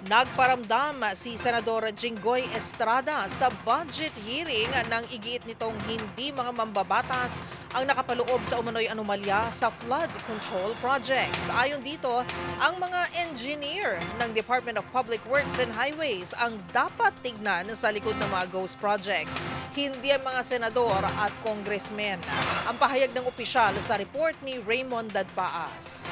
Nagparamdam si Senador Jinggoy Estrada sa budget hearing nang igiit nitong hindi mga mambabatas ang nakapaloob sa umano'y anomalya sa flood control projects. Ayon dito, ang mga engineer ng Department of Public Works and Highways ang dapat tignan sa likod ng mga ghost projects, hindi ang mga senador at congressmen. Ang pahayag ng opisyal sa report ni Raymond Dadpaas.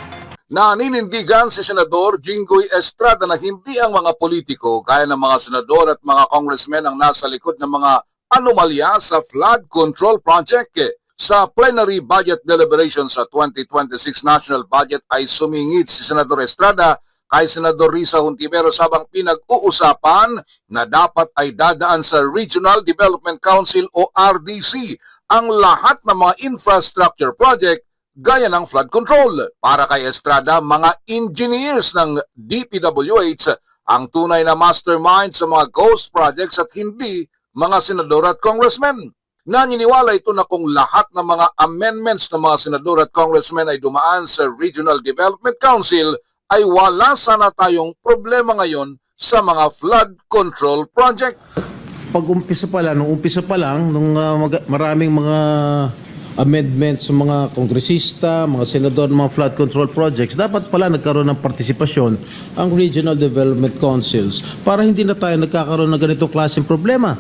Naninindigan si Senador Jinggoy Estrada na hindi ang mga politiko gaya ng mga senador at mga congressmen ang nasa likod ng mga anomalya sa flood control project. Sa plenary budget deliberation sa 2026 national budget ay sumingit si Senador Estrada kay Senador Risa Hontiveros habang pinag-uusapan na dapat ay dadaan sa Regional Development Council o RDC ang lahat ng mga infrastructure project gaya ng flood control. Para kay Estrada, mga engineers ng DPWH ang tunay na mastermind sa mga ghost projects at hindi mga senador at congressmen. Naniniwala ito na kung lahat ng mga amendments ng mga senador at congressmen ay dumaan sa Regional Development Council, ay wala sana tayong problema ngayon sa mga flood control project. Nung umpisa pa lang, maraming mga amendments sa mga kongresista, mga senador ng mga flood control projects, dapat pala nagkaroon ng partisipasyon ang Regional Development Councils para hindi na tayo nagkakaroon ng ganitong klaseng problema.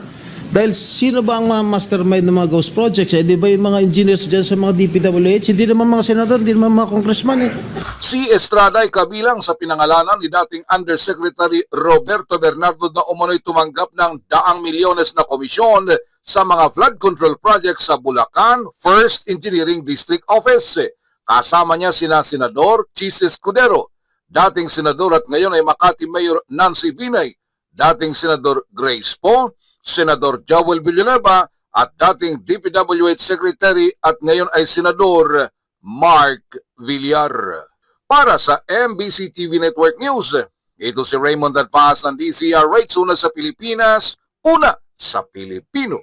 Dahil sino ba ang mga mastermind ng mga ghost projects? Di ba yung mga engineers dyan sa mga DPWH? Hindi naman mga senador, hindi naman mga congressman. Si Estrada ay kabilang sa pinangalanan ni dating Undersecretary Roberto Bernardo na umano'y tumanggap ng daang milyones na komisyon sa mga flood control projects sa Bulacan First Engineering District Office. Kasama niya sina Senador Chis Escudero, dating senador at ngayon ay Makati Mayor Nancy Binay, dating Senador Grace Poe, Senador Joel Villanueva at dating DPWH Secretary at ngayon ay Senador Mark Villar. Para sa MBC TV Network News, ito si Raymond Dadpaas ng DCR Rates, una sa Pilipinas, una sa Pilipino.